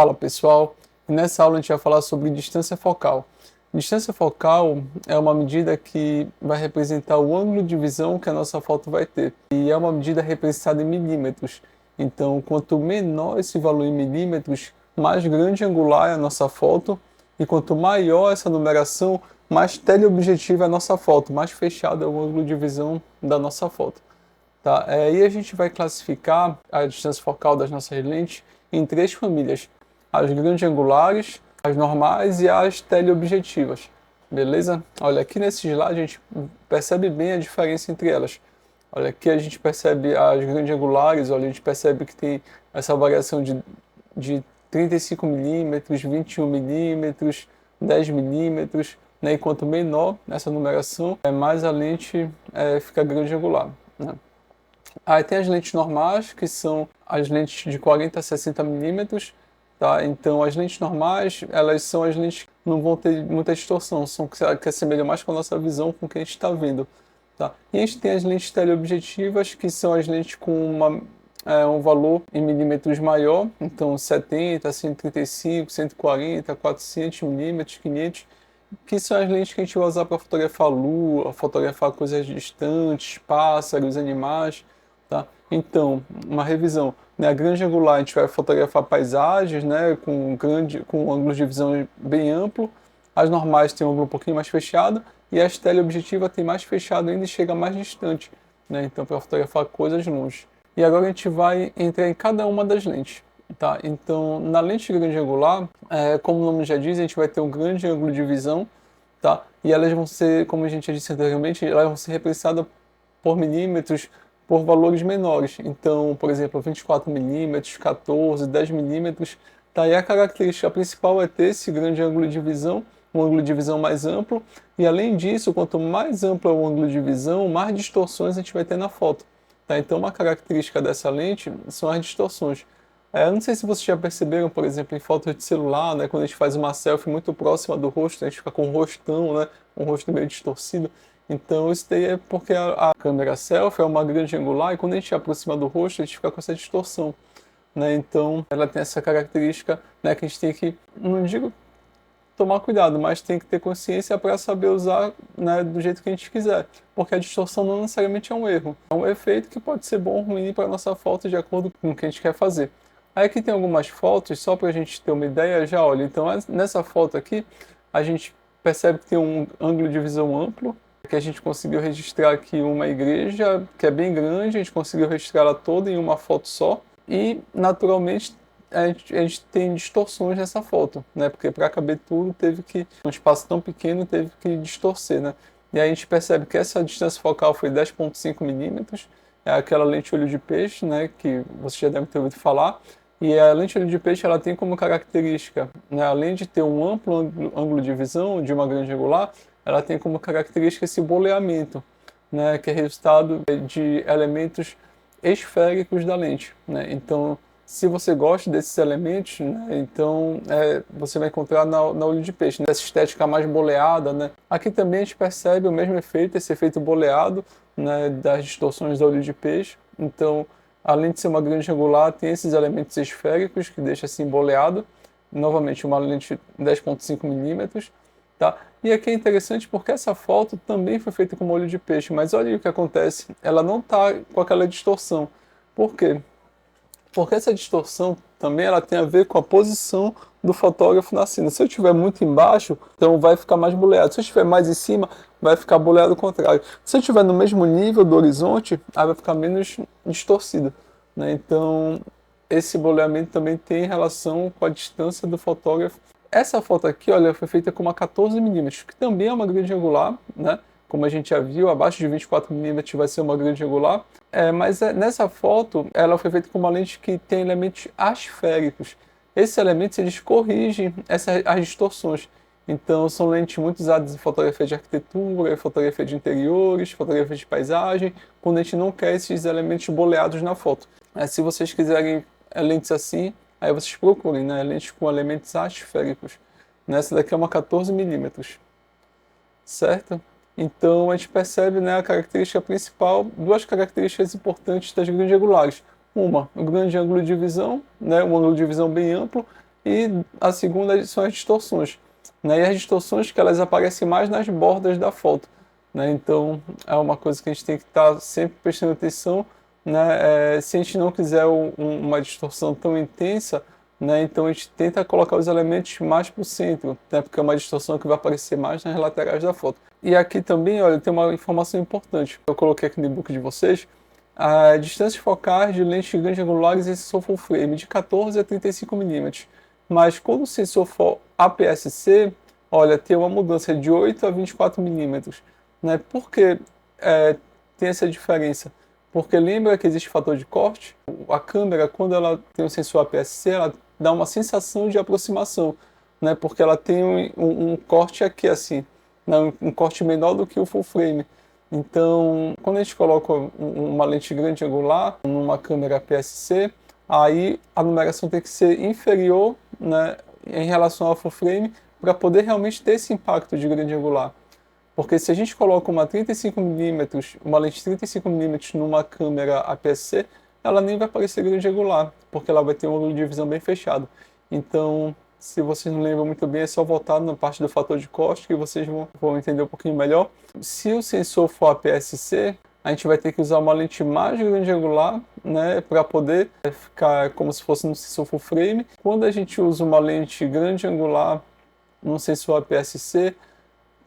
Fala pessoal, nessa aula a gente vai falar sobre distância focal. Distância focal é uma medida que vai representar o ângulo de visão que a nossa foto vai ter. E é uma medida representada em milímetros. Então, quanto menor esse valor em milímetros, mais grande angular é a nossa foto. E quanto maior essa numeração, mais teleobjetiva é a nossa foto, mais fechado é o ângulo de visão da nossa foto. Tá? E a gente vai classificar a distância focal das nossas lentes em três famílias: as grandes angulares, as normais e as teleobjetivas. Beleza? Olha, aqui nesse slide a gente percebe bem a diferença entre elas. Olha, aqui a gente percebe as grandes angulares, olha, a gente percebe que tem essa variação de 35 milímetros, 21 milímetros, 10 milímetros, né? E quanto menor essa numeração, mais a lente fica grande angular, né? Aí tem as lentes normais, que são as lentes de 40 a 60 milímetros, tá? Então as lentes normais, elas são as lentes que não vão ter muita distorção, são que assemelham mais com a nossa visão, com o que a gente está vendo, tá? E a gente tem as lentes teleobjetivas, que são as lentes com um valor em milímetros maior, então 70, 135, 140, 400 milímetros, 500, que são as lentes que a gente vai usar para fotografar lua, fotografar coisas distantes, pássaros, animais, tá? Então, uma revisão, né? A grande angular a gente vai fotografar paisagens, né? Com ângulos de visão bem amplo. As normais têm um ângulo um pouquinho mais fechado e as teleobjetiva tem mais fechado ainda e chega mais distante, né? Então, para fotografar coisas longe. E agora a gente vai entrar em cada uma das lentes. Tá? Então, na lente grande angular, como o nome já diz, a gente vai ter um grande ângulo de visão, tá? E elas vão ser, como a gente já disse anteriormente, elas vão ser representadas por milímetros, por valores menores. Então, por exemplo, 24 milímetros, 14, 10 milímetros, tá? E a característica principal é ter esse grande ângulo de visão, um ângulo de visão mais amplo, e além disso, quanto mais amplo é o ângulo de visão, mais distorções a gente vai ter na foto. Tá? Então, uma característica dessa lente são as distorções. Eu não sei se vocês já perceberam, por exemplo, em fotos de celular, né, quando a gente faz uma selfie muito próxima do rosto, a gente fica com um rostão, né, um rosto meio distorcido. Então isso daí é porque a câmera selfie é uma grande angular e quando a gente aproxima do rosto, a gente fica com essa distorção, né? Então ela tem essa característica, né, que a gente tem que, não digo tomar cuidado, mas tem que ter consciência para saber usar, né, do jeito que a gente quiser, porque a distorção não necessariamente é um erro, é um efeito que pode ser bom ou ruim para a nossa foto de acordo com o que a gente quer fazer. Aí aqui tem algumas fotos, só para a gente ter uma ideia, já olha, então nessa foto aqui, a gente percebe que tem um ângulo de visão amplo, que a gente conseguiu registrar aqui uma igreja, que é bem grande, a gente conseguiu registrar ela toda em uma foto só, e naturalmente a gente tem distorções nessa foto, né, porque para caber tudo, um espaço tão pequeno, teve que distorcer, né, e aí a gente percebe que essa distância focal foi 10,5 milímetros, é aquela lente olho de peixe, né, que você já deve ter ouvido falar. E a lente olho de peixe ela tem como característica, né, além de ter um amplo ângulo de visão de uma grande angular, ela tem como característica esse boleamento, né, que é resultado de elementos esféricos da lente, né? Então, se você gosta desses elementos, né, então você vai encontrar na olho de peixe, né, essa estética mais boleada, né? Aqui também a gente percebe o mesmo efeito, esse efeito boleado, né, das distorções do olho de peixe. Então, além de ser uma grande angular, tem esses elementos esféricos que deixa assim boleado. Novamente, uma lente 10,5 milímetros, tá? E aqui é interessante porque essa foto também foi feita com olho de peixe, mas olha aí o que acontece, ela não está com aquela distorção. Por quê? Porque essa distorção também ela tem a ver com a posição do fotógrafo na cena. Se eu estiver muito embaixo, então vai ficar mais boleado. Se eu estiver mais em cima, vai ficar boleado ao contrário. Se eu estiver no mesmo nível do horizonte, aí vai ficar menos distorcido, né? Então, esse boleamento também tem relação com a distância do fotógrafo. Essa foto aqui, olha, foi feita com uma 14 milímetros, que também é uma grande angular, né? Como a gente já viu, abaixo de 24 milímetros vai ser uma grande angular. Mas nessa foto, ela foi feita com uma lente que tem elementos asféricos. Esses elementos, eles corrigem as distorções. Então, são lentes muito usadas em fotografia de arquitetura, fotografia de interiores, fotografia de paisagem, quando a gente não quer esses elementos boleados na foto. Se vocês quiserem lentes assim, aí vocês procurem, né? Lentes com elementos asféricos. Essa daqui é uma 14 milímetros, certo? Então a gente percebe, né, a característica principal, duas características importantes das grandes angulares. Uma, o grande ângulo de visão, né, um ângulo de visão bem amplo, e a segunda são as distorções, né? E as distorções que elas aparecem mais nas bordas da foto, né? Então é uma coisa que a gente tem que estar sempre prestando atenção, né? Se a gente não quiser uma distorção tão intensa, né? Então a gente tenta colocar os elementos mais para o centro, né? Porque é uma distorção que vai aparecer mais nas laterais da foto. E aqui também, olha, tem uma informação importante. Eu coloquei aqui no e-book de vocês a distâncias focais de lentes grandes angulares em sensor full frame de 14 a 35 milímetros. Mas quando o sensor for APS-C, olha, tem uma mudança de 8 a 24 milímetros. Né? Por que tem essa diferença? Porque lembra que existe fator de corte? A câmera, quando ela tem um sensor APS-C, ela dá uma sensação de aproximação, né? Porque ela tem um corte aqui assim, né? Um corte menor do que o full frame. Então, quando a gente coloca uma lente grande angular numa câmera APS-C, aí a numeração tem que ser inferior, né, em relação ao full frame para poder realmente ter esse impacto de grande angular. Porque se a gente coloca uma 35mm, uma lente 35mm numa câmera APS-C, ela nem vai parecer grande angular, porque ela vai ter um ângulo de visão bem fechado. Então, se vocês não lembram muito bem, é só voltar na parte do fator de corte que vocês vão entender um pouquinho melhor. Se o sensor for APS-C, a gente vai ter que usar uma lente mais grande angular, né, para poder ficar como se fosse no sensor full frame. Quando a gente usa uma lente grande angular num sensor APS-C,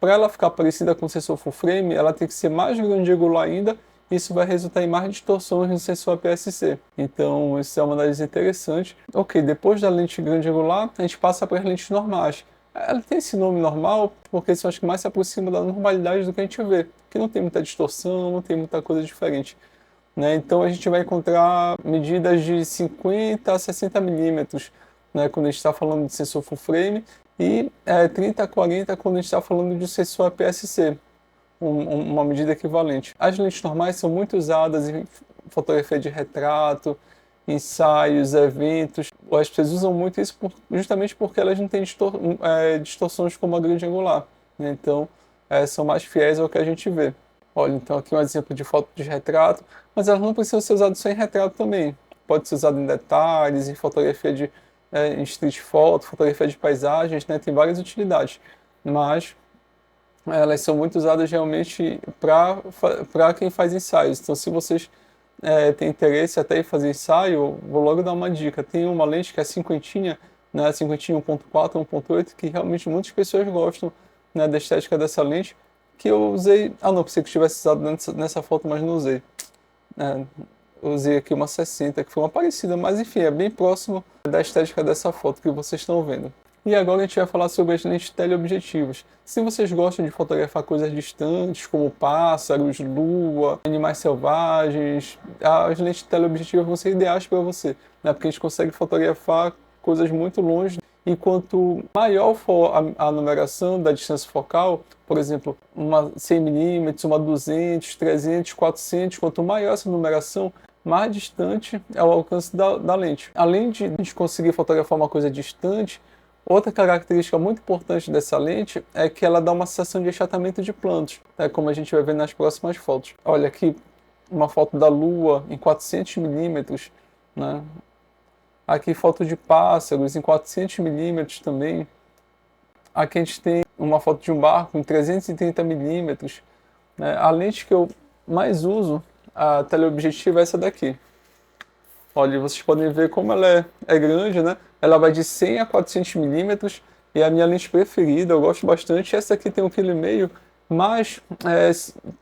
para ela ficar parecida com o sensor full frame, ela tem que ser mais grande angular ainda. Isso vai resultar em mais distorções no sensor APS-C. Então, isso é uma análise interessante. Ok, depois da lente grande angular, a gente passa para as lentes normais. Ela tem esse nome normal porque são as que mais se aproximam da normalidade do que a gente vê, que não tem muita distorção, não tem muita coisa diferente. Né? Então, a gente vai encontrar medidas de 50 a 60 milímetros, né, quando a gente está falando de sensor full frame, e 30 a 40 quando a gente está falando de sensor APS-C, uma medida equivalente. As lentes normais são muito usadas em fotografia de retrato, ensaios, eventos. As pessoas usam muito isso justamente porque elas não têm distorções como a grande angular, né? Então, são mais fiéis ao que a gente vê. Olha, então aqui um exemplo de foto de retrato, mas elas não precisam ser usadas só em retrato também. Pode ser usado em detalhes, em fotografia em street photo, fotografia de paisagens, né? Tem várias utilidades, mas elas são muito usadas realmente para quem faz ensaios. Então, se vocês têm interesse até em fazer ensaio, vou logo dar uma dica. Tem uma lente que é cinquentinha, né? Cinquentinha 1.4, 1.8, que realmente muitas pessoas gostam, né, da estética dessa lente, que eu usei. Ah, não, pensei que tivesse usado nessa foto, mas não usei. Eu usei aqui uma 60, que foi uma parecida, mas enfim, é bem próximo da estética dessa foto que vocês estão vendo. E agora a gente vai falar sobre as lentes teleobjetivas. Se vocês gostam de fotografar coisas distantes, como pássaros, lua, animais selvagens, as lentes teleobjetivas vão ser ideais para você, né? Porque a gente consegue fotografar coisas muito longe. E quanto maior for a numeração da distância focal, por exemplo, uma 100mm, uma 200, 300, 400, quanto maior essa numeração, mais distante é o alcance da lente. Além de a gente conseguir fotografar uma coisa distante, outra característica muito importante dessa lente é que ela dá uma sensação de achatamento de planos, né, como a gente vai ver nas próximas fotos. Olha aqui uma foto da Lua em 400mm, né? Aqui foto de pássaros em 400mm também. Aqui a gente tem uma foto de um barco em 330mm. Né? A lente que eu mais uso, a teleobjetiva, é essa daqui. Olha, vocês podem ver como ela é grande, né? Ela vai de 100 a 400mm e é a minha lente preferida, eu gosto bastante. Essa aqui tem 1,5 kg, mas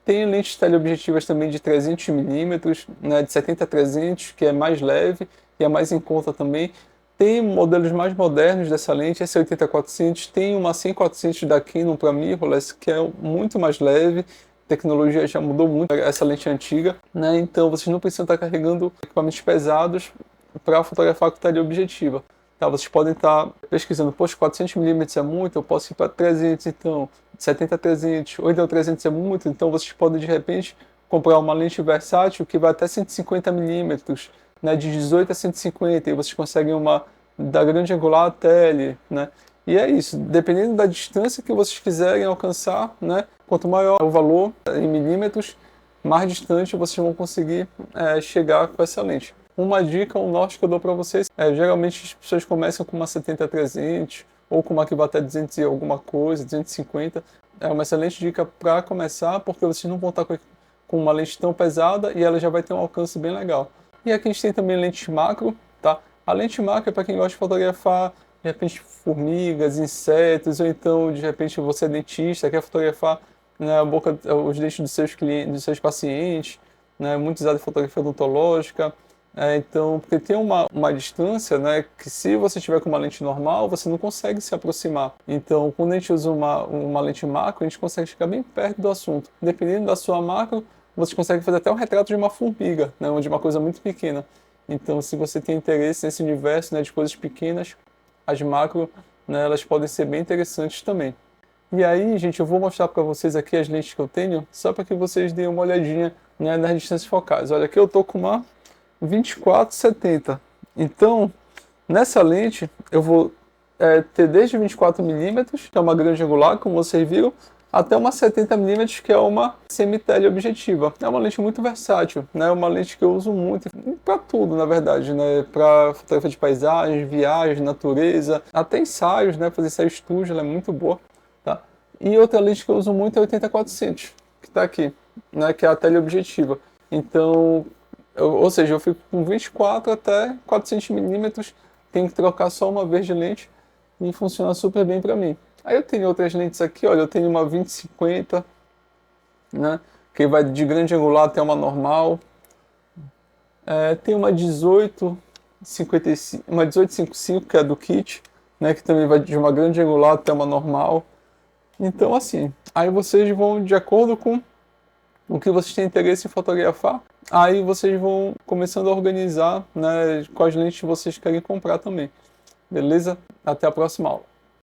tem lentes teleobjetivas também de 300mm, né? De 70 a 300, que é mais leve e é mais em conta também. Tem modelos mais modernos dessa lente, essa 80-400, tem uma 100-400 da Canon para mirrorless, que é muito mais leve. A tecnologia já mudou muito essa lente antiga, né? Então vocês não precisam estar carregando equipamentos pesados para fotografar com teleobjetiva. Tá? Vocês podem estar pesquisando, poxa, 400mm é muito, eu posso ir para 300 então, 70-300, ou então 300 é muito, então vocês podem de repente comprar uma lente versátil que vai até 150mm, né, de 18 a 150, e vocês conseguem uma da grande angular até ali, né? E é isso, dependendo da distância que vocês quiserem alcançar, né, quanto maior o valor em milímetros, mais distante vocês vão conseguir chegar com essa lente. Uma dica, um norte que eu dou para vocês geralmente as pessoas começam com uma 70-300 ou com uma que vai até 200 e alguma coisa, 250. É uma excelente dica para começar, porque vocês não vão estar com uma lente tão pesada e ela já vai ter um alcance bem legal. E aqui a gente tem também lente macro, tá? A lente macro é para quem gosta de fotografar, de repente, formigas, insetos, ou então, de repente, você é dentista, quer fotografar, né, a boca, os dentes dos seus clientes, dos seus pacientes, né, muito usado em fotografia odontológica. Então, porque tem uma distância, né, que se você tiver com uma lente normal, você não consegue se aproximar. Então, quando a gente usa uma lente macro, a gente consegue chegar bem perto do assunto. Dependendo da sua macro, você consegue fazer até um retrato de uma formiga, né, ou de uma coisa muito pequena. Então, se você tem interesse nesse universo, né, de coisas pequenas, as macro, né, elas podem ser bem interessantes também. E aí, gente, eu vou mostrar para vocês aqui as lentes que eu tenho, só para que vocês deem uma olhadinha, né, nas distâncias focais. Olha, aqui eu tô com uma 24-70. Então, nessa lente, eu vou ter desde 24mm, que é uma grande angular, como vocês viram, até uma 70mm, que é uma semi-teleobjetiva. É uma lente muito versátil, né? Uma lente que eu uso muito para tudo, na verdade, né? Para fotografia de paisagem, viagem, natureza, até ensaios, né? Fazer ensaio estúdio, ela é muito boa, tá? E outra lente que eu uso muito é a 80-400, que está aqui, né? Que é a teleobjetiva. Então, ou seja, eu fico com 24 até 400mm, tenho que trocar só uma vez de lente e funciona super bem para mim. Aí eu tenho outras lentes aqui, olha, eu tenho uma 20-50, né, que vai de grande angular até uma normal. Tem uma 18-55, uma 18-55, que é do kit, né, que também vai de uma grande angular até uma normal. Então, assim, aí vocês vão de acordo com o que vocês têm interesse em fotografar, aí vocês vão começando a organizar, né, quais lentes vocês querem comprar também. Beleza? Até a próxima aula.